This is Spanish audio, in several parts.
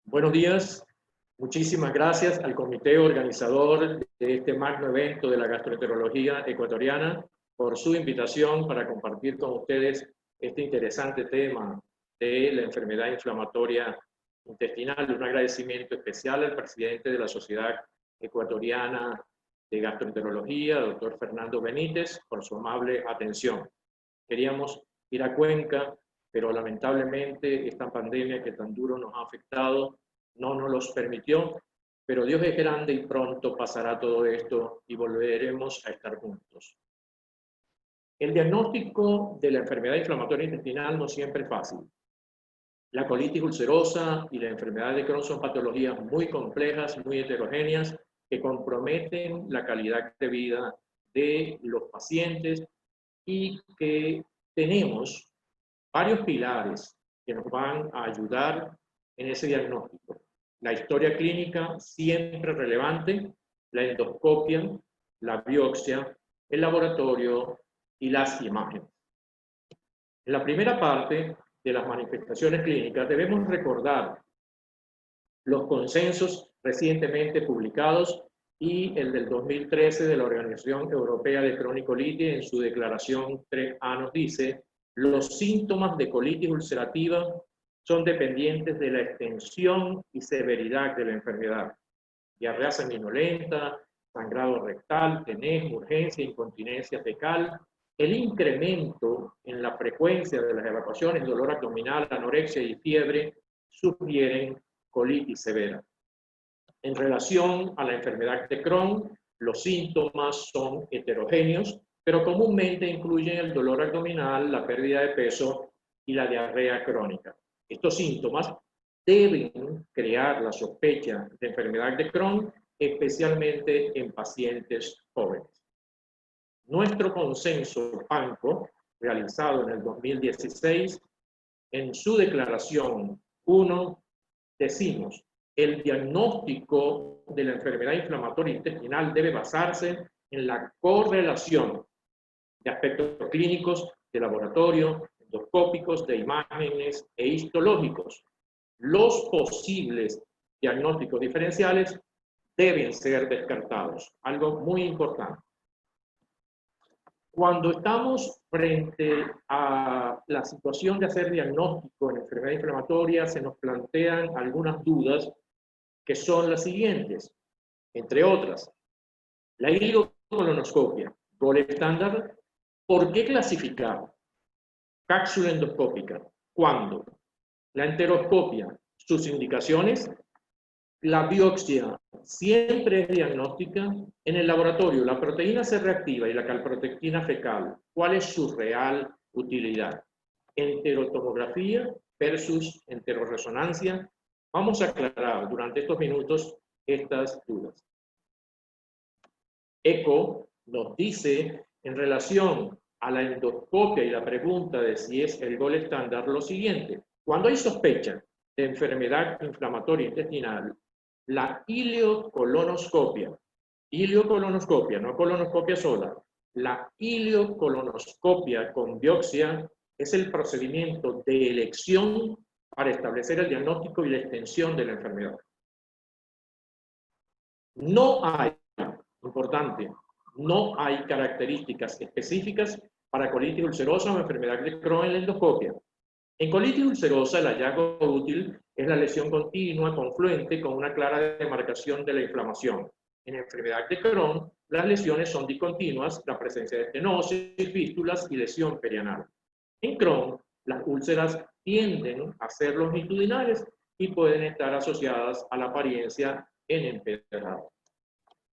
Buenos días, muchísimas gracias al comité organizador de este magno evento de la gastroenterología ecuatoriana por su invitación para compartir con ustedes este interesante tema de la enfermedad inflamatoria intestinal. Un agradecimiento especial al presidente de la Sociedad Ecuatoriana de Gastroenterología, doctor Fernando Benítez, por su amable atención. Queríamos ir a Cuenca, pero lamentablemente esta pandemia que tan duro nos ha afectado no nos los permitió, pero Dios es grande y pronto pasará todo esto y volveremos a estar juntos. El diagnóstico de la enfermedad inflamatoria intestinal no siempre es fácil. La colitis ulcerosa y la enfermedad de Crohn son patologías muy complejas, muy heterogéneas, que comprometen la calidad de vida de los pacientes y que tenemos varios pilares que nos van a ayudar en ese diagnóstico. La historia clínica siempre relevante, la endoscopia, la biopsia, el laboratorio y las imágenes. En la primera parte de las manifestaciones clínicas debemos recordar los consensos recientemente publicados y el del 2013 de la Organización Europea de Cronicolitis en su declaración 3A nos dice: los síntomas de colitis ulcerativa son dependientes de la extensión y severidad de la enfermedad. Diarrea sanguinolenta, sangrado rectal, tenez, urgencia, incontinencia fecal, el incremento en la frecuencia de las evacuaciones, dolor abdominal, anorexia y fiebre sugieren colitis severa. En relación a la enfermedad de Crohn, los síntomas son heterogéneos, pero comúnmente incluyen el dolor abdominal, la pérdida de peso y la diarrea crónica. Estos síntomas deben crear la sospecha de enfermedad de Crohn, especialmente en pacientes jóvenes. Nuestro consenso PANCO, realizado en el 2016, en su declaración 1, decimos: el diagnóstico de la enfermedad inflamatoria intestinal debe basarse en la correlación de aspectos clínicos, de laboratorio, endoscópicos, de imágenes e histológicos. Los posibles diagnósticos diferenciales deben ser descartados. Algo muy importante. Cuando estamos frente a la situación de hacer diagnóstico en enfermedad inflamatoria, se nos plantean algunas dudas que son las siguientes, entre otras. La ileocolonoscopia, gold estándar. ¿Por qué clasificar cápsula endoscópica? ¿Cuándo? La enteroscopia, sus indicaciones. La biopsia siempre es diagnóstica. En el laboratorio, la proteína C reactiva y la calprotectina fecal, ¿cuál es su real utilidad? Enterotomografía versus enteroresonancia. Vamos a aclarar durante estos minutos estas dudas. ECO nos dice, en relación a la endoscopia y la pregunta de si es el gold estándar, lo siguiente: cuando hay sospecha de enfermedad inflamatoria intestinal, la ileocolonoscopia, no colonoscopia sola, la ileocolonoscopia con biopsia es el procedimiento de elección para establecer el diagnóstico y la extensión de la enfermedad. No hay, importante, no hay características específicas para colitis ulcerosa o enfermedad de Crohn en la endoscopia. En colitis ulcerosa, el hallazgo útil es la lesión continua confluente con una clara demarcación de la inflamación. En enfermedad de Crohn, las lesiones son discontinuas, la presencia de estenosis, fístulas y lesión perianal. En Crohn, las úlceras tienden a ser longitudinales y pueden estar asociadas a la apariencia en empedrado.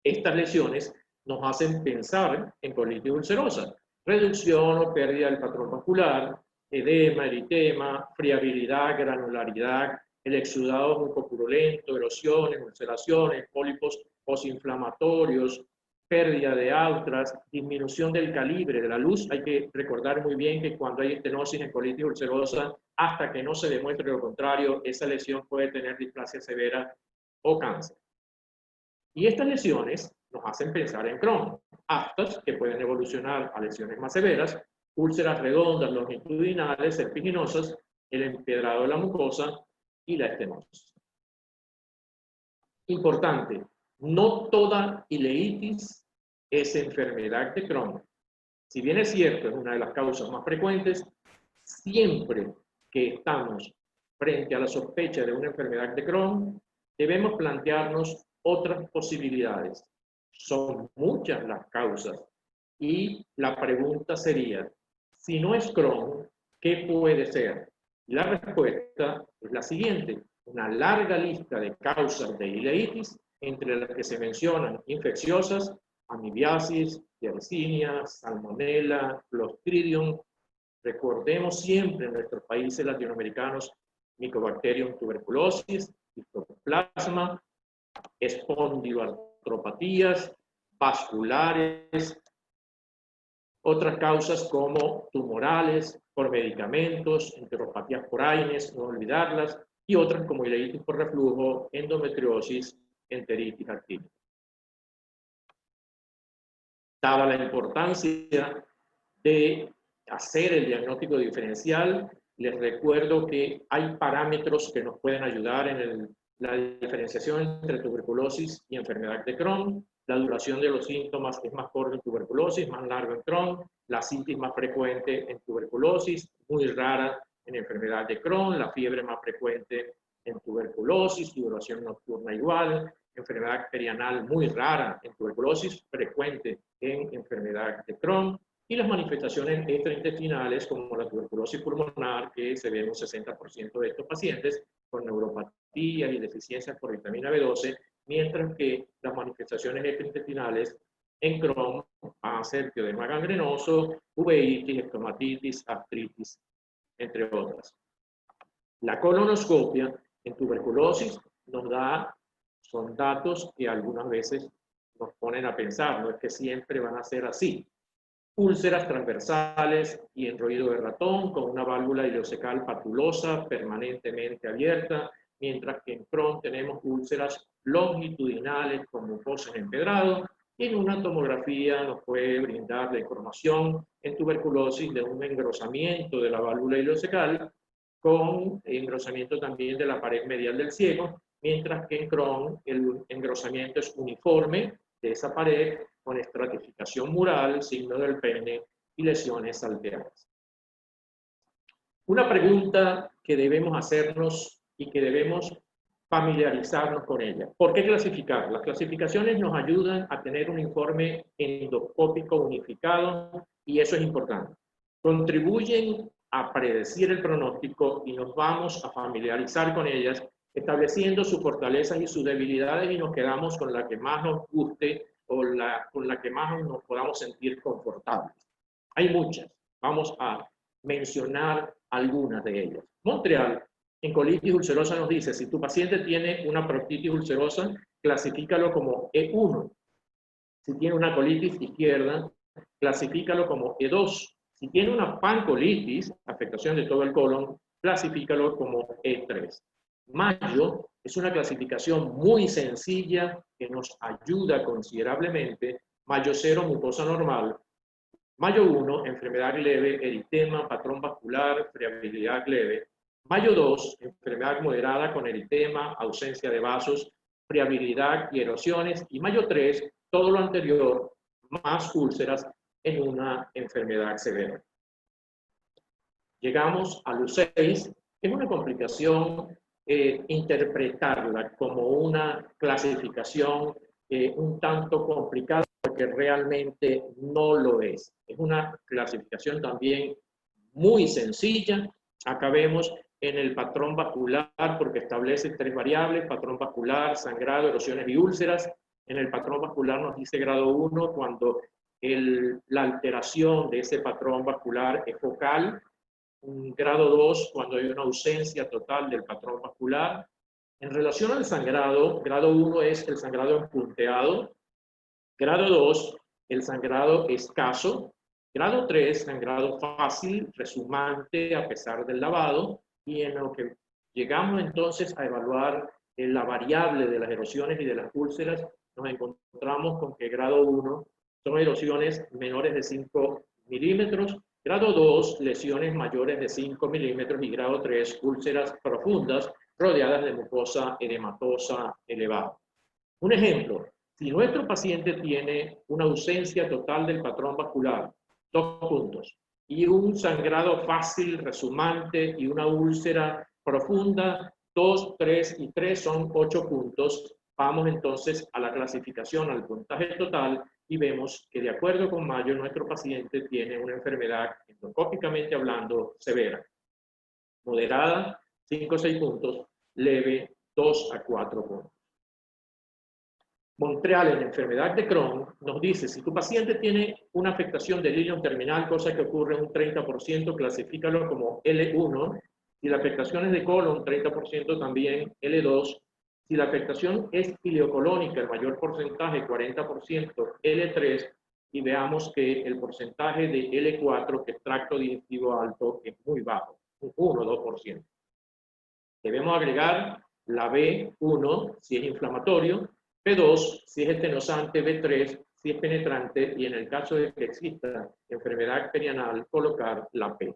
Estas lesiones nos hacen pensar en colitis ulcerosa, reducción o pérdida del patrón vascular, edema, eritema, friabilidad, granularidad, el exudado mucopurulento, erosiones, ulceraciones, pólipos posinflamatorios, pérdida de outras, disminución del calibre de la luz. Hay que recordar muy bien que cuando hay estenosis en colitis ulcerosa, hasta que no se demuestre lo contrario, esa lesión puede tener displasia severa o cáncer. Y estas lesiones nos hacen pensar en Crohn, aftas que pueden evolucionar a lesiones más severas, úlceras redondas, longitudinales, serpiginosas, el empedrado de la mucosa y la estenosis. Importante, no toda ileitis es enfermedad de Crohn. Si bien es cierto, es una de las causas más frecuentes, siempre que estamos frente a la sospecha de una enfermedad de Crohn, debemos plantearnos otras posibilidades. Son muchas las causas y la pregunta sería, si no es Crohn, ¿qué puede ser? Y la respuesta es la siguiente, una larga lista de causas de ileitis, entre las que se mencionan infecciosas, amibiasis, Yersinia, Salmonella, Clostridium. Recordemos siempre en nuestros países latinoamericanos Mycobacterium tuberculosis, Histoplasma, espondiloartropatías, vasculares, otras causas como tumorales, por medicamentos, enteropatías por AINES, no olvidarlas, y otras como ileitis por reflujo, endometriosis, enteritis actínica. Dada la importancia de hacer el diagnóstico diferencial, les recuerdo que hay parámetros que nos pueden ayudar en la diferenciación entre tuberculosis y enfermedad de Crohn. La duración de los síntomas es más corta en tuberculosis, más largo en Crohn. La citis más frecuente en tuberculosis, muy rara en enfermedad de Crohn. La fiebre más frecuente en tuberculosis, duración nocturna igual. Enfermedad perianal muy rara en tuberculosis, frecuente en enfermedad de Crohn. Y las manifestaciones extraintestinales, como la tuberculosis pulmonar, que se ve en un 60% de estos pacientes, con neuropatías y deficiencias por vitamina B12, mientras que las manifestaciones extraintestinales en Crohn van a ser teodema gangrenoso, uveitis, estomatitis, artritis, entre otras. La colonoscopia en tuberculosis nos da, son datos que algunas veces nos ponen a pensar, no es que siempre van a ser así. Úlceras transversales y enrollido de ratón con una válvula ileocecal patulosa permanentemente abierta, mientras que en Crohn tenemos úlceras longitudinales con mucosa en empedrado, y en una tomografía nos puede brindar la información en tuberculosis de un engrosamiento de la válvula ileocecal con engrosamiento también de la pared medial del ciego, mientras que en Crohn el engrosamiento es uniforme de esa pared con estratificación mural, signo del pene y lesiones alteradas. Una pregunta que debemos hacernos y que debemos familiarizarnos con ella. ¿Por qué clasificar? Las clasificaciones nos ayudan a tener un informe endoscópico unificado y eso es importante. Contribuyen a predecir el pronóstico y nos vamos a familiarizar con ellas, estableciendo sus fortalezas y sus debilidades, y nos quedamos con la que más nos guste o con la que más nos podamos sentir confortables. Hay muchas, vamos a mencionar algunas de ellas. Montreal, en colitis ulcerosa, nos dice, si tu paciente tiene una proctitis ulcerosa, clasifícalo como E1. Si tiene una colitis izquierda, clasifícalo como E2. Si tiene una pancolitis, afectación de todo el colon, clasifícalo como E3. Mayo es una clasificación muy sencilla que nos ayuda considerablemente. Mayo 0, mucosa normal. Mayo 1, enfermedad leve, eritema, patrón vascular, friabilidad leve. Mayo 2, enfermedad moderada con eritema, ausencia de vasos, friabilidad y erosiones. Y Mayo 3, todo lo anterior, más úlceras en una enfermedad severa. Llegamos al U6, que es una complicación, interpretarla como una clasificación un tanto complicada, porque realmente no lo es. Es una clasificación también muy sencilla. Acá vemos en el patrón vascular, porque establece 3 variables, patrón vascular, sangrado, erosiones y úlceras. En el patrón vascular nos dice grado 1 cuando la alteración de ese patrón vascular es focal. Grado 2 cuando hay una ausencia total del patrón vascular. En relación al sangrado, grado 1 es el sangrado punteado. Grado 2, el sangrado escaso. Grado 3, sangrado fácil, resumante a pesar del lavado. Y en lo que llegamos entonces a evaluar la variable de las erosiones y de las úlceras, nos encontramos con que grado 1 son erosiones menores de 5 milímetros. Grado 2, lesiones mayores de 5 milímetros. Y grado 3, úlceras profundas rodeadas de mucosa edematosa elevada. Un ejemplo, si nuestro paciente tiene una ausencia total del patrón vascular, 2 puntos, y un sangrado fácil, resumante y una úlcera profunda, 2, 3 y 3 son 8 puntos. Vamos entonces a la clasificación, al puntaje total, y vemos que de acuerdo con Mayo, nuestro paciente tiene una enfermedad, endoscópicamente hablando, severa. Moderada, 5 o 6 puntos. Leve, 2 a 4 puntos. Montreal, en enfermedad de Crohn, nos dice, si tu paciente tiene una afectación del ilion terminal, cosa que ocurre en un 30%, clasifícalo como L1. Si la afectación es de colon, 30% también L2. Si la afectación es ileocolónica, el mayor porcentaje, 40%, L3. Y veamos que el porcentaje de L4, que es tracto digestivo alto, es muy bajo, un 1 o 2%. Debemos agregar la B1 si es inflamatorio, B2 si es estenosante, B3 si es penetrante y en el caso de que exista enfermedad perianal, colocar la P.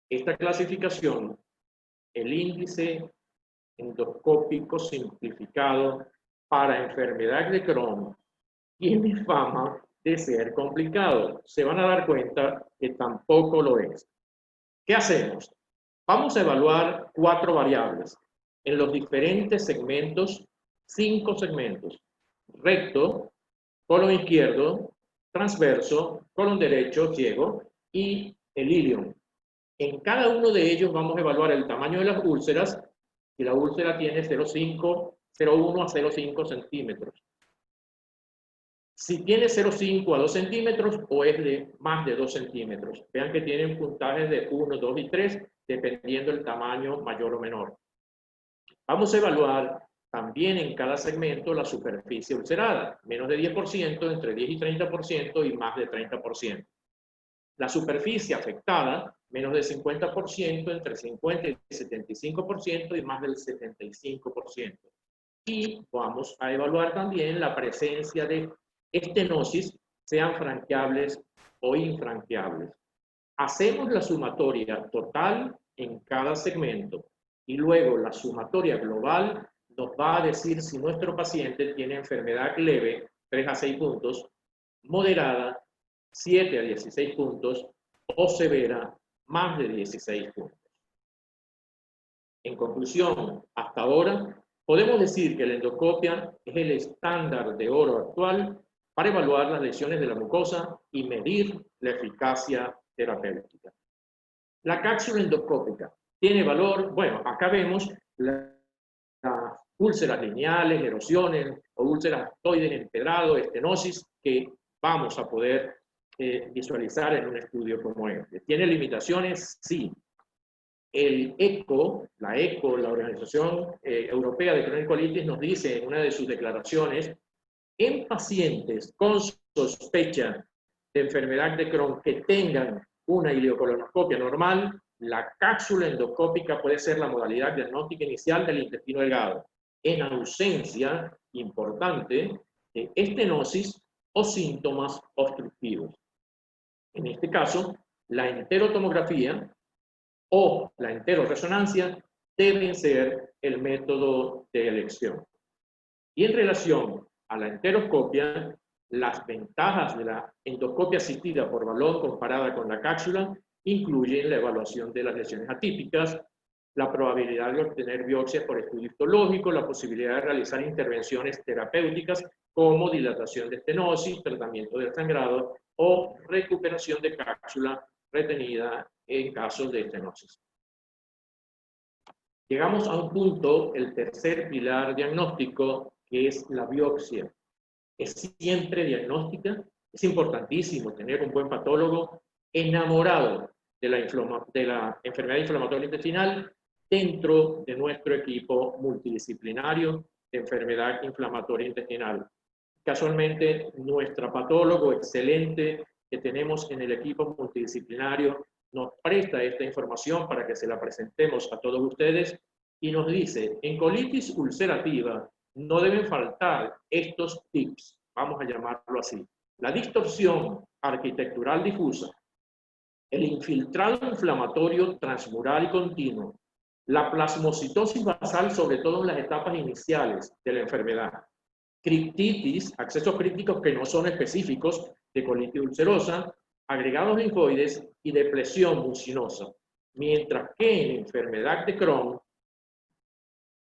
Esta clasificación, el índice endoscópico simplificado para enfermedad de Crohn, tiene fama de ser complicado. Se van a dar cuenta que tampoco lo es. ¿Qué hacemos? Vamos a evaluar 4 variables en los diferentes segmentos, 5 segmentos: recto, colon izquierdo, transverso, colon derecho, ciego y el ilion. En cada uno de ellos vamos a evaluar el tamaño de las úlceras, si la úlcera tiene 0,5, 0,1 a 0,5 centímetros. Si tiene 0,5 a 2 centímetros o es de más de 2 centímetros. Vean que tienen puntajes de 1, 2 y 3, dependiendo del tamaño mayor o menor. Vamos a evaluar también en cada segmento la superficie ulcerada, menos de 10%, entre 10 y 30% y más de 30%. La superficie afectada, menos del 50%, entre 50 y 75% y más del 75%. Y vamos a evaluar también la presencia de estenosis, sean franqueables o infranqueables. Hacemos la sumatoria total en cada segmento y luego la sumatoria global nos va a decir si nuestro paciente tiene enfermedad leve, 3 a 6 puntos, moderada, 7 a 16 puntos, o severa, más de 16 puntos. En conclusión, hasta ahora, podemos decir que la endoscopia es el estándar de oro actual para evaluar las lesiones de la mucosa y medir la eficacia terapéutica. La cápsula endoscópica tiene valor, bueno, acá vemos las úlceras lineales, erosiones o úlceras aftoides, empedrado, estenosis, que vamos a poder visualizar en un estudio como este. ¿Tiene limitaciones? Sí. El ECO, la Organización Europea de Crohn y Colitis, nos dice en una de sus declaraciones, en pacientes con sospecha de enfermedad de Crohn que tengan una ileocolonoscopia normal, la cápsula endoscópica puede ser la modalidad diagnóstica inicial del intestino delgado, en ausencia importante de estenosis o síntomas obstructivos. En este caso, la enterotomografía o la enteroresonancia deben ser el método de elección. Y en relación a la enteroscopia, las ventajas de la endoscopia asistida por balón comparada con la cápsula incluyen la evaluación de las lesiones atípicas, la probabilidad de obtener biopsias por estudio histológico, la posibilidad de realizar intervenciones terapéuticas como dilatación de estenosis, tratamiento del sangrado o recuperación de cápsula retenida en casos de estenosis. Llegamos a un punto, el tercer pilar diagnóstico, que es la biopsia. Es siempre diagnóstica. Es importantísimo tener un buen patólogo enamorado de la enfermedad inflamatoria intestinal dentro de nuestro equipo multidisciplinario de enfermedad inflamatoria intestinal. Casualmente, nuestro patólogo excelente que tenemos en el equipo multidisciplinario nos presta esta información para que se la presentemos a todos ustedes y nos dice, en colitis ulcerativa no deben faltar estos tips, vamos a llamarlo así. La distorsión arquitectural difusa, el infiltrado inflamatorio transmural y continuo, La plasmocitosis basal, sobre todo en las etapas iniciales de la enfermedad. Criptitis, accesos críticos que no son específicos de colitis ulcerosa, agregados linfoides y depresión mucinosa. Mientras que en enfermedad de Crohn,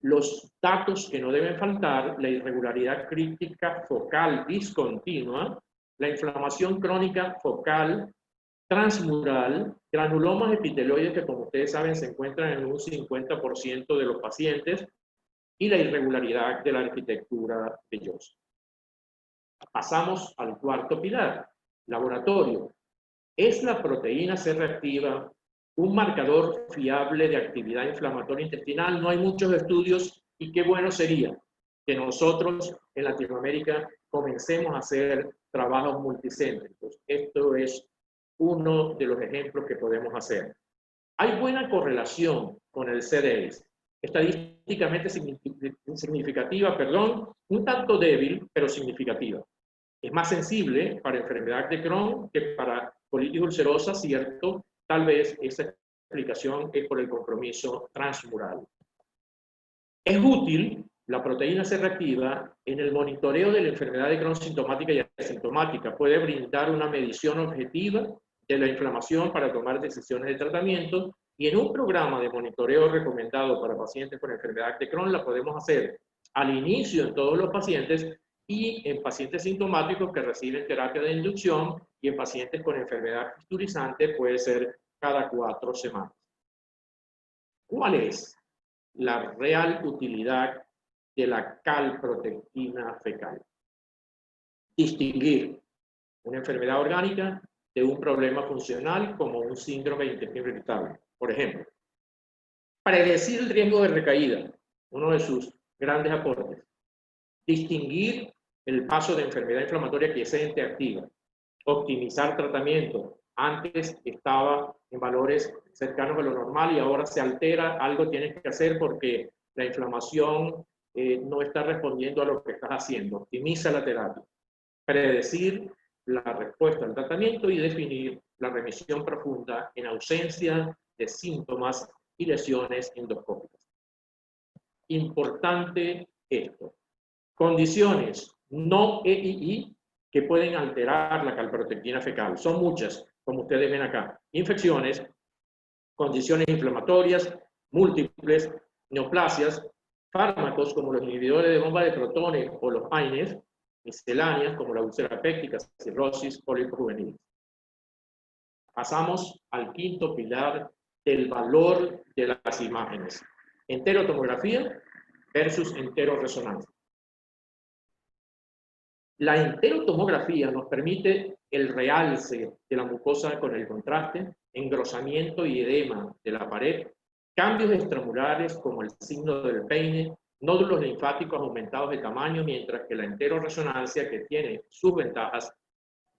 los datos que no deben faltar: la irregularidad crítica focal discontinua, la inflamación crónica focal transmural, granulomas epitelioides que, como ustedes saben, se encuentran en un 50% de los pacientes, y la irregularidad de la arquitectura vellosa. Pasamos al cuarto pilar, laboratorio. ¿Es la proteína C reactiva un marcador fiable de actividad inflamatoria intestinal? No hay muchos estudios, y qué bueno sería que nosotros en Latinoamérica comencemos a hacer trabajos multicéntricos. Esto es uno de los ejemplos que podemos hacer. Hay buena correlación con el CDS, estadísticamente significativa, un tanto débil, pero significativa. Es más sensible para enfermedad de Crohn que para colitis ulcerosa, cierto. Tal vez esa explicación es por el compromiso transmural. Es útil la proteína C reactiva en el monitoreo de la enfermedad de Crohn sintomática y asintomática. Puede brindar una medición objetiva de la inflamación para tomar decisiones de tratamiento, y en un programa de monitoreo recomendado para pacientes con enfermedad de Crohn la podemos hacer al inicio en todos los pacientes, y en pacientes sintomáticos que reciben terapia de inducción, y en pacientes con enfermedad fistulizante puede ser cada 4 semanas. ¿Cuál es la real utilidad de la calprotectina fecal? Distinguir una enfermedad orgánica de un problema funcional como un síndrome de intestino irritable. Por ejemplo, predecir el riesgo de recaída, uno de sus grandes aportes. Distinguir el paso de enfermedad inflamatoria quiescente activa. Optimizar tratamiento. Antes estaba en valores cercanos a lo normal y ahora se altera. Algo tienes que hacer porque la inflamación no está respondiendo a lo que estás haciendo. Optimiza la terapia. Predecir la respuesta al tratamiento y definir la remisión profunda en ausencia de síntomas y lesiones endoscópicas. Importante esto. Condiciones no EII que pueden alterar la calprotectina fecal. Son muchas, como ustedes ven acá. Infecciones, condiciones inflamatorias múltiples, neoplasias, fármacos como los inhibidores de bomba de protones o los AINES, misceláneas como la úlcera péptica, cirrosis, pólipo juvenil. Pasamos al quinto pilar del valor de las imágenes. Enterotomografía versus enteroresonancia. La enterotomografía nos permite el realce de la mucosa con el contraste, engrosamiento y edema de la pared, cambios extramurales como el signo del peine, nódulos linfáticos aumentados de tamaño, mientras que la enteroresonancia, que tiene sus ventajas,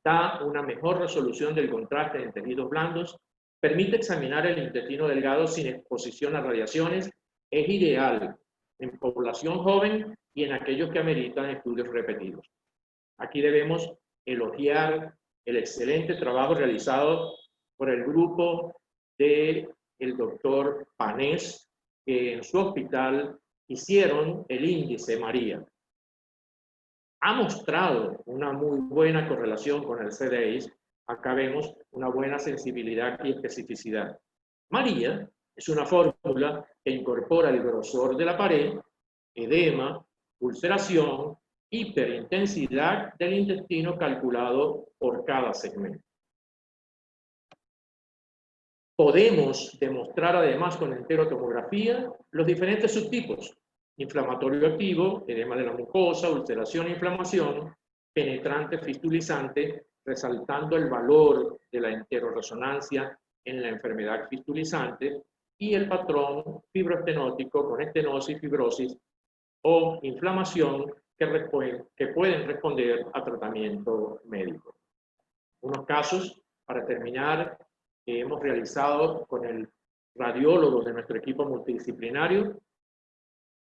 da una mejor resolución del contraste en tejidos blandos, permite examinar el intestino delgado sin exposición a radiaciones, es ideal en población joven y en aquellos que ameritan estudios repetidos. Aquí debemos elogiar el excelente trabajo realizado por el grupo del doctor Panés, que en su hospital hicieron el índice María. Ha mostrado una muy buena correlación con el CDI. Acá vemos una buena sensibilidad y especificidad. María es una fórmula que incorpora el grosor de la pared, edema, ulceración, hiperintensidad del intestino calculado por cada segmento. Podemos demostrar además con enterotomografía los diferentes subtipos: inflamatorio activo, edema de la mucosa, ulceración e inflamación, penetrante fistulizante, resaltando el valor de la enteroresonancia en la enfermedad fistulizante, y el patrón fibroestenótico con estenosis, fibrosis o inflamación que pueden responder a tratamiento médico. Unos casos, para terminar, que hemos realizado con el radiólogo de nuestro equipo multidisciplinario.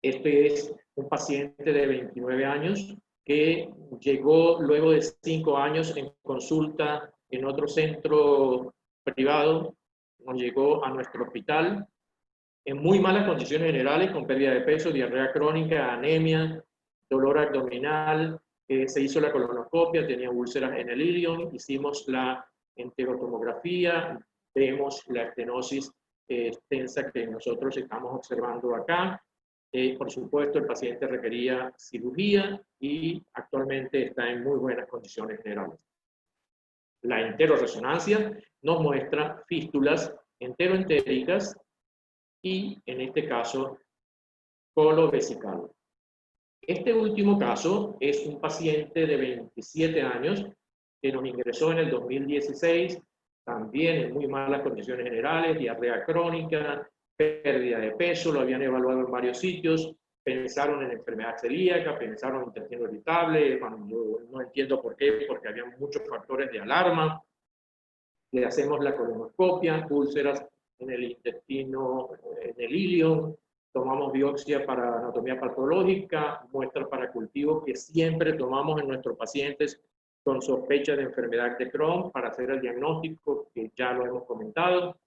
Este es un paciente de 29 años que llegó luego de 5 años en consulta en otro centro privado, nos llegó a nuestro hospital en muy malas condiciones generales, con pérdida de peso, diarrea crónica, anemia, dolor abdominal. Se hizo la colonoscopia, tenía úlceras en el ilion, hicimos la enterotomografía, vemos la estenosis extensa que nosotros estamos observando acá. Por supuesto, el paciente requería cirugía y actualmente está en muy buenas condiciones generales. La enteroresonancia nos muestra fístulas enteroentéricas y, en este caso, colovesical. Este último caso es un paciente de 27 años que nos ingresó en el 2016, también en muy malas condiciones generales, diarrea crónica, pérdida de peso, lo habían evaluado en varios sitios, pensaron en enfermedad celíaca, pensaron en intestino irritable, bueno, yo no entiendo por qué, porque había muchos factores de alarma. Le hacemos la colonoscopia, úlceras en el intestino, en el ilion, tomamos biopsia para anatomía patológica, muestra para cultivo que siempre tomamos en nuestros pacientes con sospecha de enfermedad de Crohn para hacer el diagnóstico, que ya lo hemos comentado.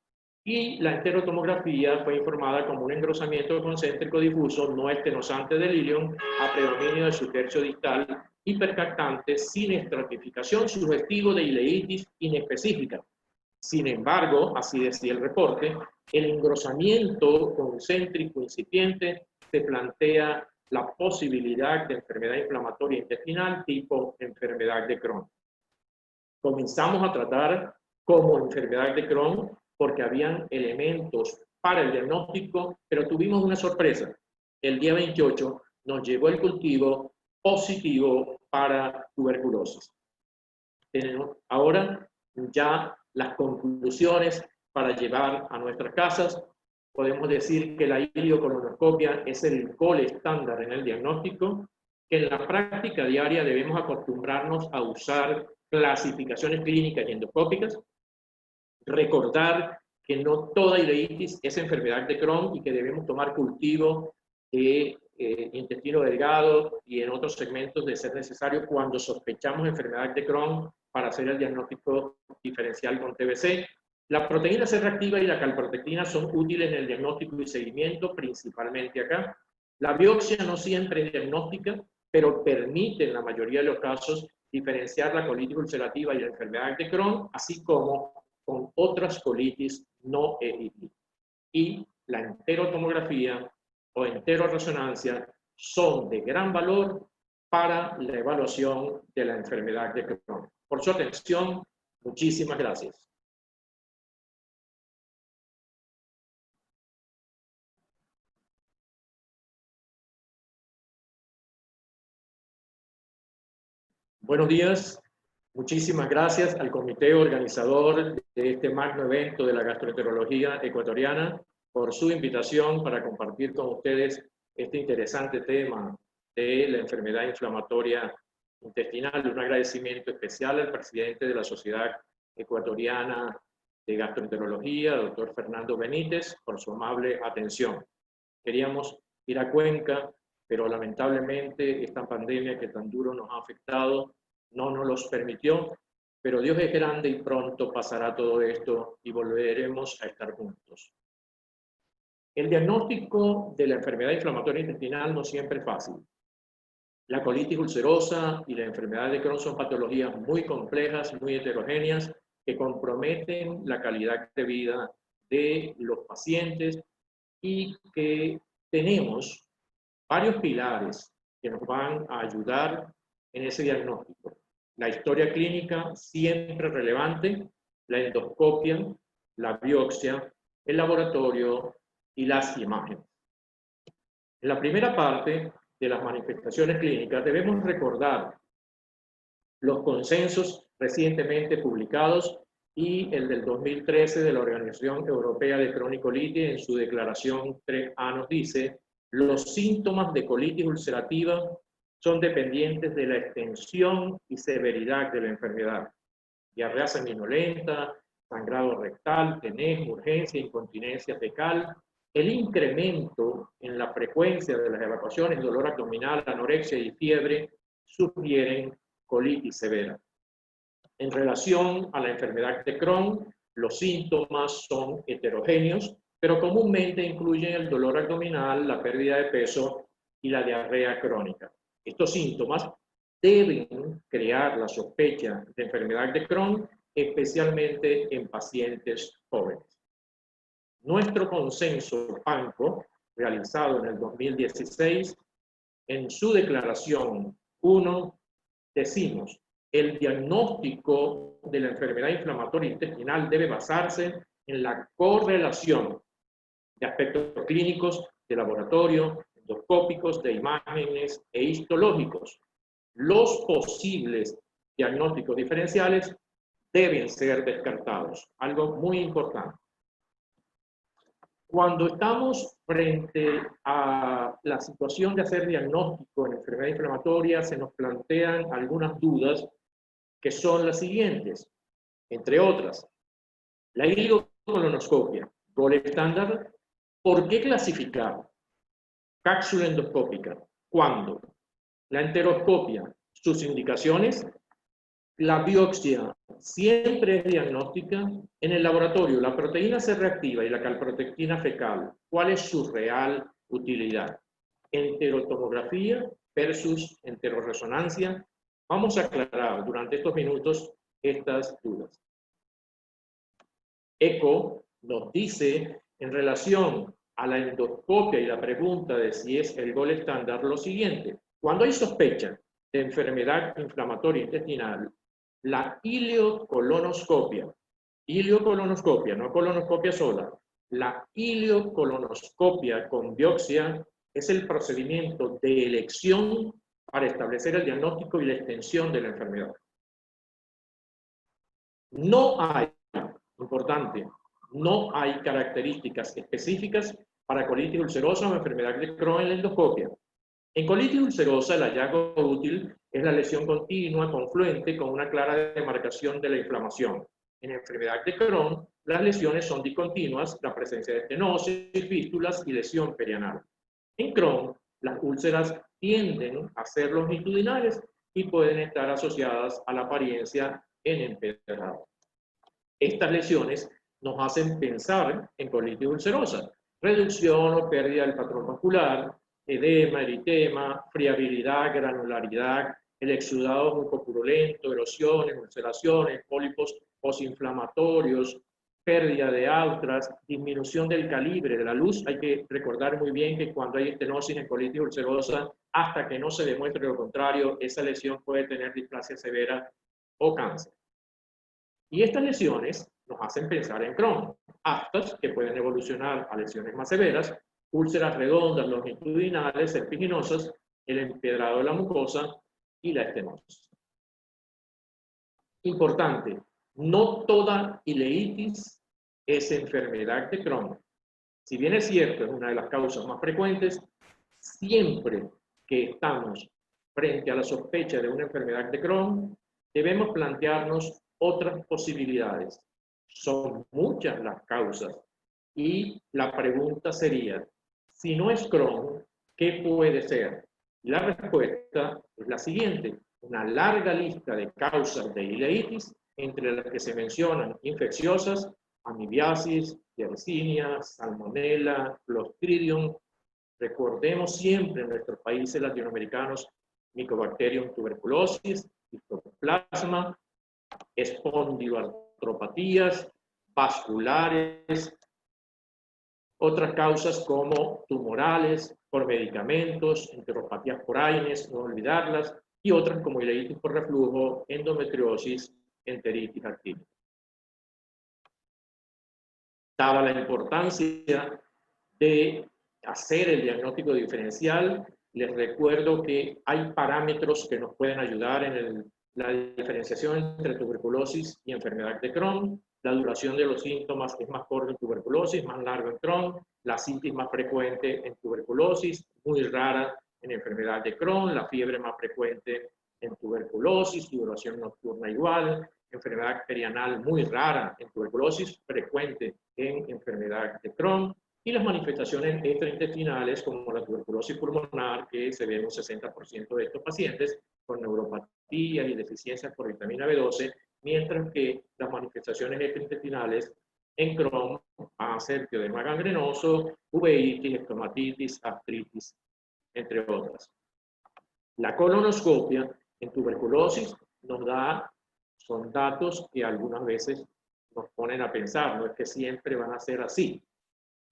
Y la enterotomografía fue informada como un engrosamiento concéntrico difuso no estenosante del ilion a predominio de su tercio distal hipercactante sin estratificación, sugestivo de ileitis inespecífica. Sin embargo, así decía el reporte, el engrosamiento concéntrico incipiente se plantea la posibilidad de enfermedad inflamatoria intestinal tipo enfermedad de Crohn. Comenzamos a tratar como enfermedad de Crohn porque habían elementos para el diagnóstico, pero tuvimos una sorpresa. El día 28 nos llegó el cultivo positivo para tuberculosis. Tenemos ahora ya las conclusiones para llevar a nuestras casas. Podemos decir que la iliocolonoscopia es el gol estándar en el diagnóstico, que en la práctica diaria debemos acostumbrarnos a usar clasificaciones clínicas y endoscópicas, recordar que no toda ileitis es enfermedad de Crohn y que debemos tomar cultivo de intestino delgado y en otros segmentos de ser necesario cuando sospechamos enfermedad de Crohn para hacer el diagnóstico diferencial con TBC. La proteína C reactiva y la calprotectina son útiles en el diagnóstico y seguimiento, principalmente acá. La biopsia no siempre es diagnóstica, pero permite en la mayoría de los casos diferenciar la colitis ulcerativa y la enfermedad de Crohn, así como con otras colitis no EIT. Y la enterotomografía o enteroresonancia son de gran valor para la evaluación de la enfermedad de Crohn. Por su atención, muchísimas gracias. Buenos días. Muchísimas gracias al comité organizador de este magno evento de la gastroenterología ecuatoriana por su invitación para compartir con ustedes este interesante tema de la enfermedad inflamatoria intestinal. Un agradecimiento especial al presidente de la Sociedad Ecuatoriana de Gastroenterología, doctor Fernando Benítez, por su amable atención. Queríamos ir a Cuenca, pero lamentablemente esta pandemia que tan duro nos ha afectado no nos los permitió, pero Dios es grande y pronto pasará todo esto y volveremos a estar juntos. El diagnóstico de la enfermedad inflamatoria intestinal no siempre es fácil. La colitis ulcerosa y la enfermedad de Crohn son patologías muy complejas, muy heterogéneas, que comprometen la calidad de vida de los pacientes y que tenemos varios pilares que nos van a ayudar en ese diagnóstico. La historia clínica siempre relevante, la endoscopia, la biopsia, el laboratorio y las imágenes. En la primera parte de las manifestaciones clínicas debemos recordar los consensos recientemente publicados y el del 2013 de la Organización Europea de Cronicolitis en su declaración 3A nos dice: los síntomas de colitis ulcerativa son dependientes de la extensión y severidad de la enfermedad. Diarrea sanguinolenta, sangrado rectal, tenez, urgencia, incontinencia fecal. El incremento en la frecuencia de las evacuaciones, dolor abdominal, anorexia y fiebre sugieren colitis severa. En relación a la enfermedad de Crohn, los síntomas son heterogéneos, pero comúnmente incluyen el dolor abdominal, la pérdida de peso y la diarrea crónica. Estos síntomas deben crear la sospecha de enfermedad de Crohn, especialmente en pacientes jóvenes. Nuestro consenso PANCO, realizado en el 2016, en su declaración 1, decimos: el diagnóstico de la enfermedad inflamatoria intestinal debe basarse en la correlación de aspectos clínicos, de laboratorio, endoscópicos, de imágenes e histológicos. Los posibles diagnósticos diferenciales deben ser descartados. Algo muy importante. Cuando estamos frente a la situación de hacer diagnóstico en enfermedad inflamatoria, se nos plantean algunas dudas que son las siguientes, entre otras. La ileocolonoscopia, gold estándar. ¿Por qué clasificar cápsula endoscópica? ¿Cuándo? La enteroscopia, sus indicaciones. La biopsia siempre es diagnóstica. En el laboratorio, la proteína C reactiva y la calprotectina fecal, ¿cuál es su real utilidad? Enterotomografía versus enteroresonancia. Vamos a aclarar durante estos minutos estas dudas. ECO nos dice, en relación a la endoscopia y la pregunta de si es el gold estándar, lo siguiente: cuando hay sospecha de enfermedad inflamatoria intestinal, la ileocolonoscopia, no colonoscopia sola, la ileocolonoscopia con biopsia es el procedimiento de elección para establecer el diagnóstico y la extensión de la enfermedad. No hay, importante, no hay características específicas para colitis ulcerosa o enfermedad de Crohn en la endoscopia. En colitis ulcerosa, el hallazgo útil es la lesión continua confluente con una clara demarcación de la inflamación. En enfermedad de Crohn, las lesiones son discontinuas, la presencia de estenosis, fístulas y lesión perianal. En Crohn, las úlceras tienden a ser longitudinales y pueden estar asociadas a la apariencia en empedrado. Estas lesiones nos hacen pensar en colitis ulcerosa, reducción o pérdida del patrón vascular, edema, eritema, friabilidad, granularidad, el exudado mucopurulento, erosiones, ulceraciones, pólipos posinflamatorios, pérdida de outras, disminución del calibre de la luz. Hay que recordar muy bien que cuando hay estenosis en colitis ulcerosa, hasta que no se demuestre lo contrario, esa lesión puede tener displasia severa o cáncer. Y estas lesiones nos hacen pensar en Crohn, aftas que pueden evolucionar a lesiones más severas, úlceras redondas, longitudinales, serpiginosas, el empedrado de la mucosa y la estenosis. Importante, no toda ileitis es enfermedad de Crohn. Si bien es cierto, es una de las causas más frecuentes, siempre que estamos frente a la sospecha de una enfermedad de Crohn, debemos plantearnos otras posibilidades. Son muchas las causas y la pregunta sería, si no es Crohn, ¿qué puede ser? La respuesta es la siguiente: una larga lista de causas de ileitis, entre las que se mencionan infecciosas, amibiasis, yersinia, salmonella, clostridium. Recordemos siempre en nuestros países latinoamericanos, Mycobacterium tuberculosis, histoplasma, espondiloartropatías, vasculares, otras causas como tumorales, por medicamentos, enteropatías por AINES, no olvidarlas, y otras como ileitis por reflujo, endometriosis, enteritis actínica. Dada la importancia de hacer el diagnóstico diferencial, les recuerdo que hay parámetros que nos pueden ayudar en la diferenciación entre tuberculosis y enfermedad de Crohn. La duración de los síntomas es más corta en tuberculosis, más largo en Crohn. La citis más frecuente en tuberculosis, muy rara en enfermedad de Crohn. La fiebre más frecuente en tuberculosis, duración nocturna igual. Enfermedad perianal muy rara en tuberculosis, frecuente en enfermedad de Crohn. Y las manifestaciones extraintestinales como la tuberculosis pulmonar, que se ve en un 60% de estos pacientes, con neuropatías y deficiencias por vitamina B12, mientras que las manifestaciones extraintestinales En Crohn van a ser pioderma gangrenoso, uveitis, estomatitis, artritis, entre otras. La colonoscopia en tuberculosis son datos que algunas veces nos ponen a pensar, no es que siempre van a ser así.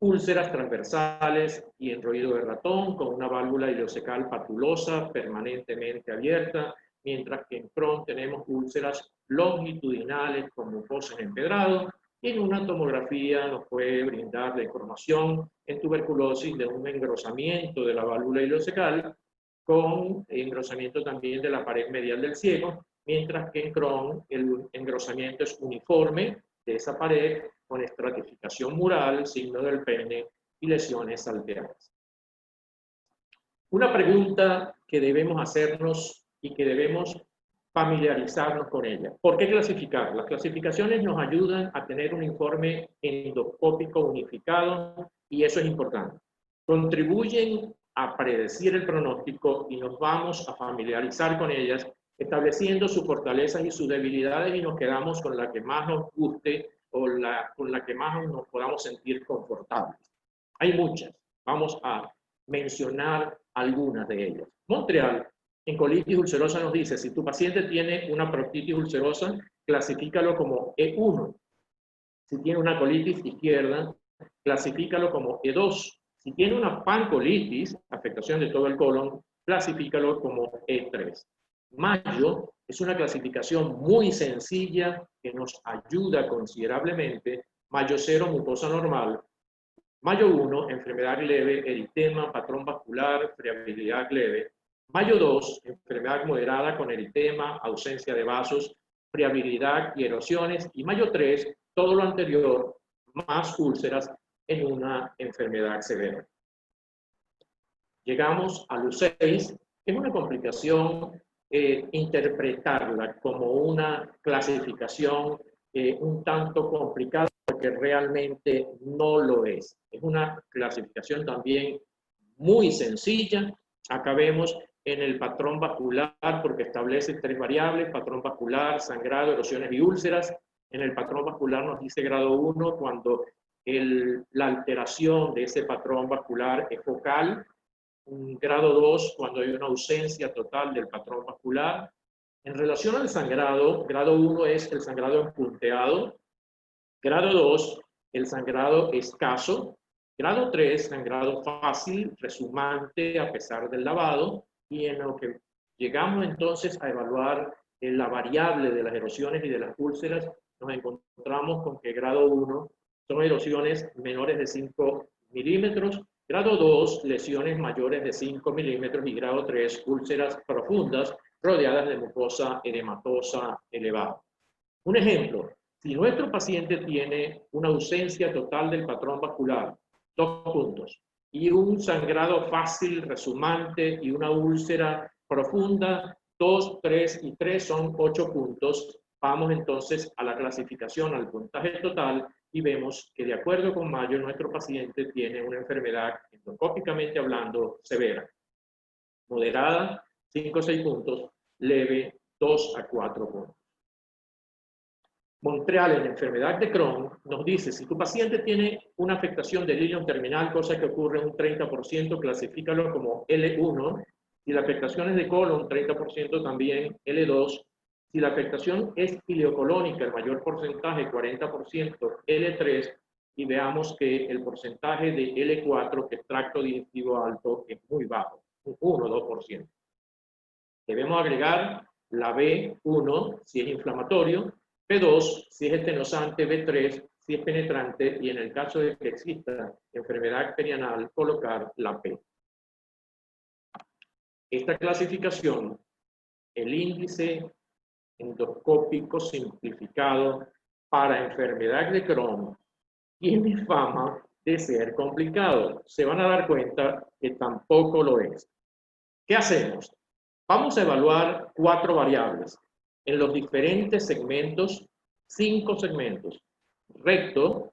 Úlceras transversales y enrollido de ratón con una válvula ileocecal patulosa permanentemente abierta, mientras que en Crohn tenemos úlceras longitudinales con mucosa en empedrado, y en una tomografía nos puede brindar la información en tuberculosis de un engrosamiento de la válvula ileocecal con engrosamiento también de la pared medial del ciego, mientras que en Crohn el engrosamiento es uniforme de esa pared con estratificación mural, signo del pene y lesiones alteradas. Una pregunta que debemos hacernos y que debemos familiarizarnos con ella. ¿Por qué clasificar? Las clasificaciones nos ayudan a tener un informe endoscópico unificado y eso es importante. Contribuyen a predecir el pronóstico y nos vamos a familiarizar con ellas, estableciendo sus fortalezas y sus debilidades, y nos quedamos con la que más nos guste o con la que más nos podamos sentir confortables. Hay muchas. Vamos a mencionar algunas de ellas. Montreal, en colitis ulcerosa, nos dice, si tu paciente tiene una proctitis ulcerosa, clasifícalo como E1. Si tiene una colitis izquierda, clasifícalo como E2. Si tiene una pancolitis, afectación de todo el colon, clasifícalo como E3. Mayo es una clasificación muy sencilla que nos ayuda considerablemente. Mayo 0, mucosa normal. Mayo 1, enfermedad leve, eritema, patrón vascular, friabilidad leve. Mayo 2, enfermedad moderada con eritema, ausencia de vasos, friabilidad y erosiones. Y Mayo 3, todo lo anterior, más úlceras en una enfermedad severa. Llegamos a LU6, es una complicación interpretarla como una clasificación un tanto complicada, porque realmente no lo es. Es una clasificación también muy sencilla. Acá vemos en el patrón vascular, porque establece 3 variables: patrón vascular, sangrado, erosiones y úlceras. En el patrón vascular nos dice grado 1 cuando la alteración de ese patrón vascular es focal. Grado 2 cuando hay una ausencia total del patrón vascular. En relación al sangrado, grado 1 es el sangrado empunteado. Grado 2, el sangrado escaso. Grado 3, sangrado fácil, resumante a pesar del lavado. Y en lo que llegamos entonces a evaluar la variable de las erosiones y de las úlceras, nos encontramos con que grado 1 son erosiones menores de 5 milímetros. Grado 2, lesiones mayores de 5 milímetros. Y grado 3, úlceras profundas rodeadas de mucosa edematosa elevada. Un ejemplo. Si nuestro paciente tiene una ausencia total del patrón vascular, 2 puntos, y un sangrado fácil, resumante, y una úlcera profunda, 2, 3 y 3 son 8 puntos, vamos entonces a la clasificación, al puntaje total, y vemos que de acuerdo con Mayo, nuestro paciente tiene una enfermedad endoscópicamente hablando severa. Moderada, 5 o 6 puntos, leve, 2 a 4 puntos. Montreal, en enfermedad de Crohn, nos dice, si tu paciente tiene una afectación del ilion terminal, cosa que ocurre en un 30%, clasifícalo como L1. Si la afectación es de colon, 30% también L2. Si la afectación es ileocolónica, el mayor porcentaje, 40%, L3. Y veamos que el porcentaje de L4, que es tracto digestivo alto, es muy bajo, un 1 o 2%. Debemos agregar la B1 si es inflamatorio, B2 si es estenosante, B3 si es penetrante, y en el caso de que exista enfermedad perianal, colocar la P. Esta clasificación, el índice endoscópico simplificado para enfermedad de Crohn, tiene fama de ser complicado. Se van a dar cuenta que tampoco lo es. ¿Qué hacemos? Vamos a evaluar 4 variables en los diferentes segmentos, 5 segmentos: recto,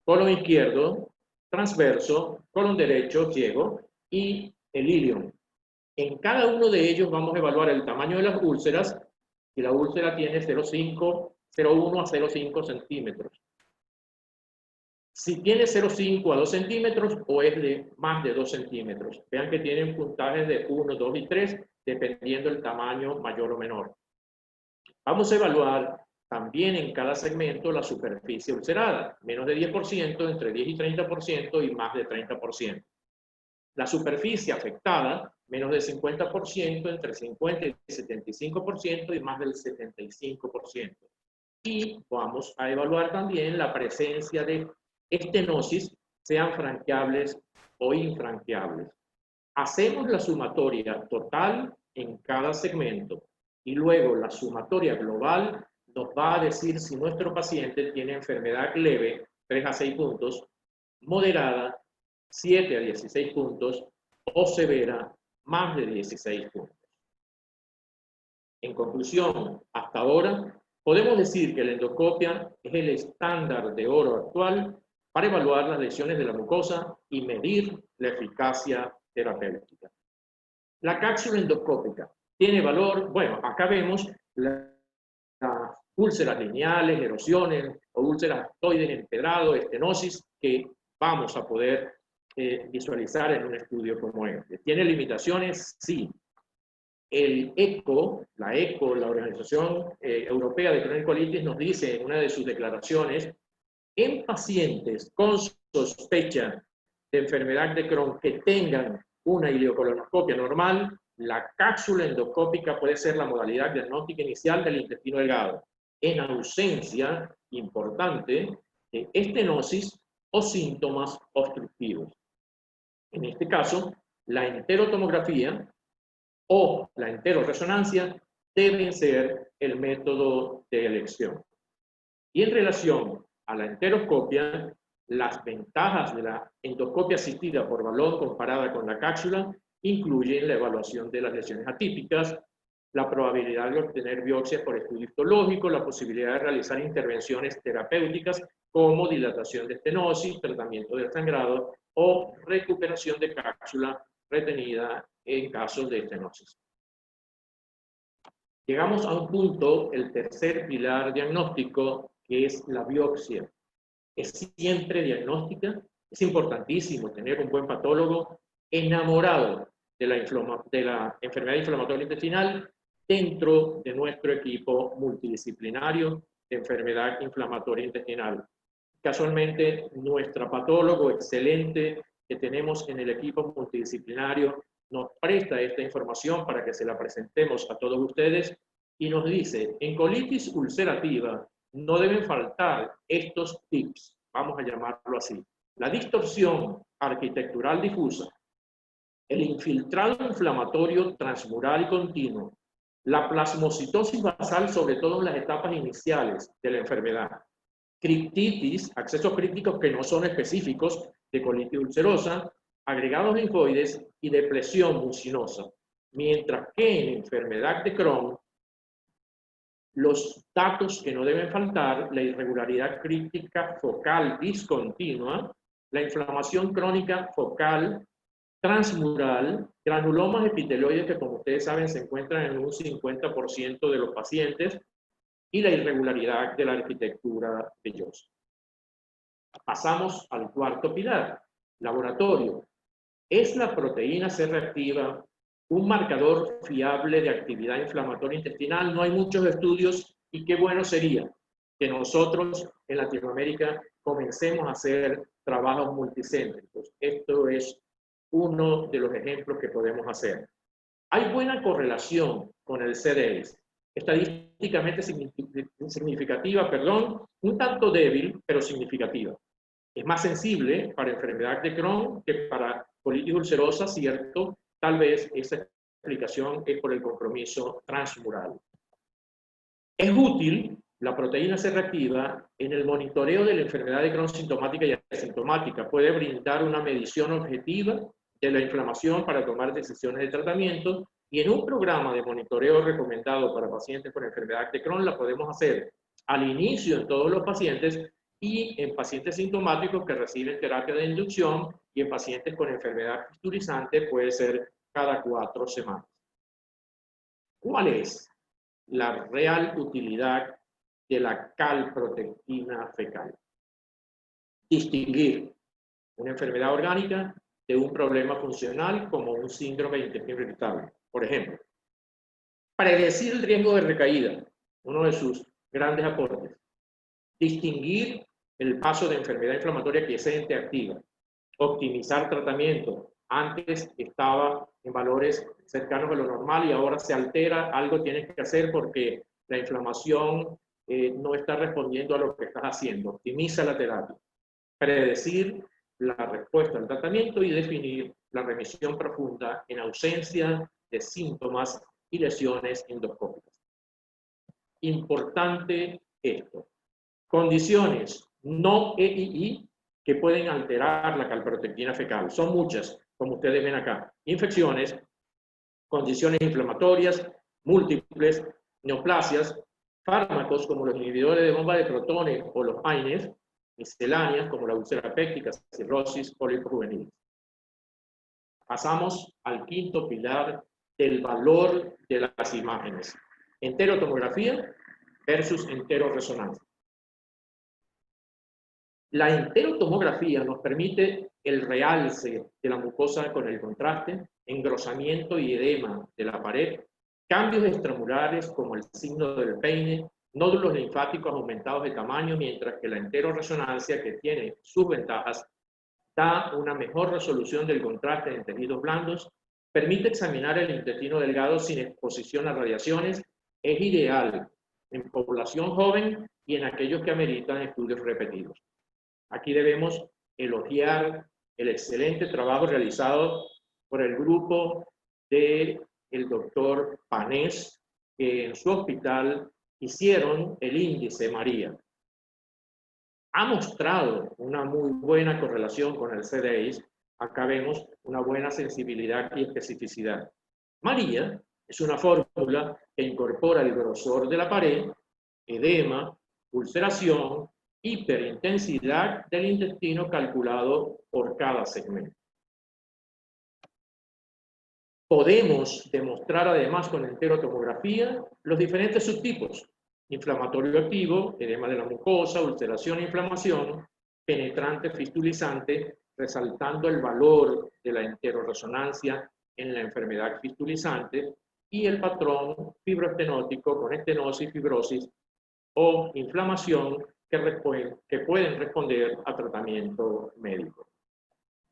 colon izquierdo, transverso, colon derecho, ciego y el ilion. En cada uno de ellos vamos a evaluar el tamaño de las úlceras. Si la úlcera tiene 0,1 a 0,5 centímetros. si tiene 0,5 a 2 centímetros o es de más de 2 centímetros. Vean que tienen puntajes de 1, 2 y 3, dependiendo del tamaño mayor o menor. Vamos a evaluar también en cada segmento la superficie ulcerada, menos de 10%, entre 10 y 30% y más de 30%. La superficie afectada, menos del 50%, entre 50 y 75% y más del 75%. Y vamos a evaluar también la presencia de estenosis, sean franqueables o infranqueables. Hacemos la sumatoria total en cada segmento y luego la sumatoria global nos va a decir si nuestro paciente tiene enfermedad leve, 3 a 6 puntos, moderada, 7 a 16 puntos, o severa, más de 16 puntos. En conclusión, hasta ahora, podemos decir que la endoscopia es el estándar de oro actual para evaluar las lesiones de la mucosa y medir la eficacia terapéutica. La cápsula endoscópica tiene valor, bueno, acá vemos las úlceras lineales, erosiones o úlceras aftoides, empedrado, estenosis, que vamos a poder visualizar en un estudio como este. ¿Tiene limitaciones? Sí. El ECO, la Organización Europea de Crohn y Colitis, nos dice en una de sus declaraciones, en pacientes con sospecha de enfermedad de Crohn que tengan una ileocolonoscopia normal, la cápsula endoscópica puede ser la modalidad diagnóstica inicial del intestino delgado, en ausencia, importante, de estenosis o síntomas obstructivos. En este caso, la enterotomografía o la enteroresonancia deben ser el método de elección. Y en relación a la enteroscopia, las ventajas de la endoscopia asistida por balón comparada con la cápsula incluyen la evaluación de las lesiones atípicas, la probabilidad de obtener biopsias por estudio histológico, la posibilidad de realizar intervenciones terapéuticas como dilatación de estenosis, tratamiento del sangrado o recuperación de cápsula retenida en casos de estenosis. Llegamos a un punto, el tercer pilar diagnóstico, que es la biopsia. Es siempre diagnóstica, es importantísimo tener un buen patólogo enamorado de la enfermedad inflamatoria intestinal dentro de nuestro equipo multidisciplinario de enfermedad inflamatoria intestinal. Casualmente, nuestro patólogo excelente que tenemos en el equipo multidisciplinario nos presta esta información para que se la presentemos a todos ustedes y nos dice, en colitis ulcerativa no deben faltar estos tips, vamos a llamarlo así. La distorsión arquitectural difusa, el infiltrado inflamatorio transmural y continuo, la plasmocitosis basal, sobre todo en las etapas iniciales de la enfermedad, criptitis, accesos críticos que no son específicos de colitis ulcerosa, agregados linfoides y depresión mucinosa. Mientras que en enfermedad de Crohn, los datos que no deben faltar, la irregularidad crítica focal discontinua, la inflamación crónica focal transmural, granulomas epitelioides que, como ustedes saben, se encuentran en un 50% de los pacientes, y la irregularidad de la arquitectura vellosa. Pasamos al cuarto pilar, laboratorio. ¿Es la proteína C reactiva un marcador fiable de actividad inflamatoria intestinal? No hay muchos estudios y qué bueno sería que nosotros en Latinoamérica comencemos a hacer trabajos multicéntricos. Esto es uno de los ejemplos que podemos hacer. Hay buena correlación con el CDS, estadísticamente significativa, un tanto débil, pero significativa. Es más sensible para enfermedad de Crohn que para colitis ulcerosa, cierto, tal vez esa explicación es por el compromiso transmural. Es útil la proteína C reactiva en el monitoreo de la enfermedad de Crohn sintomática y asintomática. Puede brindar una medición objetiva de la inflamación para tomar decisiones de tratamiento, y en un programa de monitoreo recomendado para pacientes con enfermedad de Crohn la podemos hacer al inicio en todos los pacientes y en pacientes sintomáticos que reciben terapia de inducción, y en pacientes con enfermedad fisturizante puede ser cada 4 semanas. ¿Cuál es la real utilidad de la calprotectina fecal? distinguir una enfermedad orgánica de un problema funcional como un síndrome de intestino irritable. Por ejemplo, predecir el riesgo de recaída, uno de sus grandes aportes. Distinguir el paso de enfermedad inflamatoria quiescente activa. Optimizar tratamiento. Antes estaba en valores cercanos a lo normal y ahora se altera. Algo tienes que hacer porque la inflamación no está respondiendo a lo que estás haciendo. Optimiza la terapia. Predecir la respuesta al tratamiento y definir la remisión profunda en ausencia de síntomas y lesiones endoscópicas. Importante esto. Condiciones no EII que pueden alterar la calprotectina fecal. Son muchas, como ustedes ven acá. Infecciones, condiciones inflamatorias, múltiples, neoplasias, fármacos como los inhibidores de bomba de protones o los AINES, misceláneas como la úlcera péptica, cirrosis, pólipo juvenil. Pasamos al quinto pilar del valor de las imágenes. Enterotomografía versus enteroresonancia. La enterotomografía nos permite el realce de la mucosa con el contraste, engrosamiento y edema de la pared, cambios extramurales como el signo del peine, nódulos linfáticos aumentados de tamaño, mientras que la enteroresonancia, que tiene sus ventajas, da una mejor resolución del contraste en tejidos blandos, permite examinar el intestino delgado sin exposición a radiaciones, es ideal en población joven y en aquellos que ameritan estudios repetidos. Aquí debemos elogiar el excelente trabajo realizado por el grupo del doctor Panés, que en su hospital hicieron el índice María. Ha mostrado una muy buena correlación con el CDI. Acá vemos una buena sensibilidad y especificidad. María es una fórmula que incorpora el grosor de la pared, edema, ulceración, hiperintensidad del intestino calculado por cada segmento. Podemos demostrar además con enterotomografía los diferentes subtipos: inflamatorio activo, edema de la mucosa, ulceración e inflamación, penetrante fistulizante, resaltando el valor de la enteroresonancia en la enfermedad fistulizante, y el patrón fibroestenótico con estenosis, fibrosis o inflamación que pueden responder a tratamiento médico.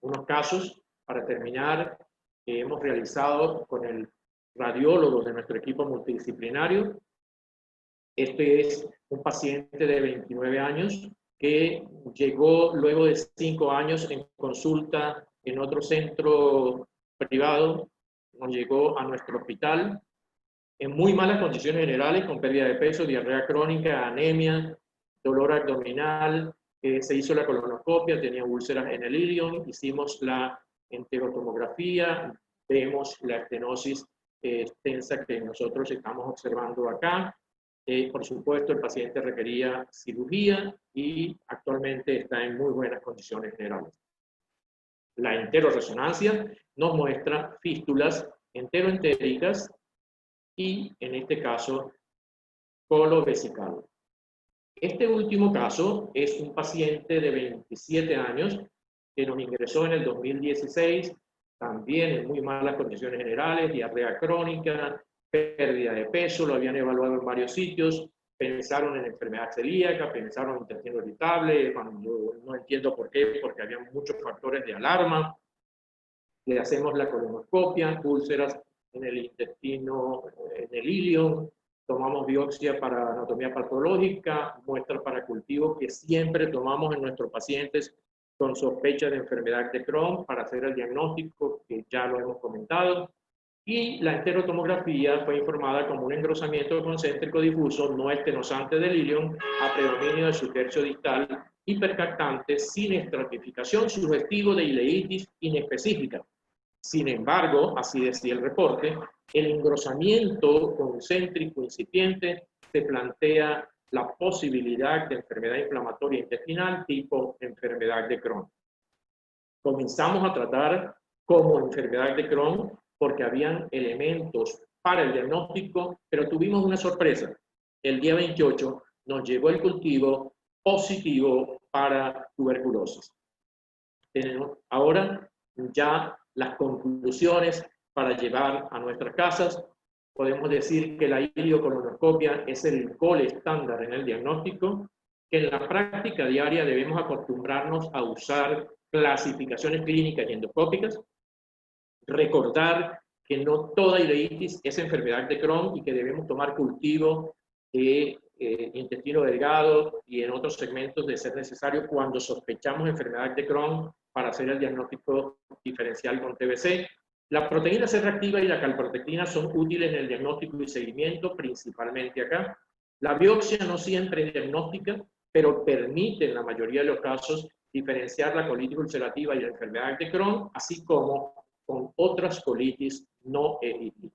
Unos casos, para terminar, que hemos realizado con el radiólogo de nuestro equipo multidisciplinario. Este es un paciente de 29 años que llegó luego de 5 años en consulta en otro centro privado, nos llegó a nuestro hospital en muy malas condiciones generales, con pérdida de peso, diarrea crónica, anemia, dolor abdominal, se hizo la colonoscopia, tenía úlceras en el ilion, hicimos la enterotomografía, vemos la estenosis extensa que nosotros estamos observando acá. Por supuesto, el paciente requería cirugía y actualmente está en muy buenas condiciones generales. La enteroresonancia nos muestra fístulas enteroentéricas y, en este caso, colovesical. Este último caso es un paciente de 27 años que nos ingresó en el 2016, también en muy malas condiciones generales, diarrea crónica, pérdida de peso, lo habían evaluado en varios sitios, pensaron en enfermedad celíaca, pensaron en intestino irritable, bueno, yo no entiendo por qué, porque había muchos factores de alarma. Le hacemos la colonoscopia, úlceras en el intestino, en el ilion, tomamos biopsia para anatomía patológica, muestras para cultivo que siempre tomamos en nuestros pacientes con sospecha de enfermedad de Crohn para hacer el diagnóstico, que ya lo hemos comentado. Y la enterotomografía fue informada como un engrosamiento concéntrico difuso no estenosante del ilion a predominio de su tercio distal, hipercactante, sin estratificación, sugestivo de ileitis inespecífica. Sin embargo, así decía el reporte, el engrosamiento concéntrico incipiente se plantea la posibilidad de enfermedad inflamatoria intestinal tipo enfermedad de Crohn. Comenzamos a tratar como enfermedad de Crohn porque habían elementos para el diagnóstico, pero tuvimos una sorpresa. El día 28 nos llegó el cultivo positivo para tuberculosis. Tenemos ahora ya las conclusiones para llevar a nuestras casas. Podemos decir que la ileocolonoscopia es el gol estándar en el diagnóstico, que en la práctica diaria debemos acostumbrarnos a usar clasificaciones clínicas y endoscópicas, recordar que no toda ileitis es enfermedad de Crohn y que debemos tomar cultivo de intestino delgado y en otros segmentos de ser necesario cuando sospechamos enfermedad de Crohn para hacer el diagnóstico diferencial con TBC. La proteína C reactiva y la calprotectina son útiles en el diagnóstico y seguimiento, principalmente acá. La biopsia no siempre es diagnóstica, pero permite en la mayoría de los casos diferenciar la colitis ulcerativa y la enfermedad de Crohn, así como con otras colitis no EIT.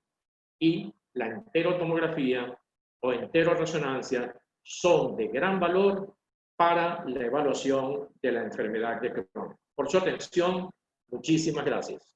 Y la enterotomografía o enteroresonancia son de gran valor para la evaluación de la enfermedad de Crohn. Por su atención, muchísimas gracias.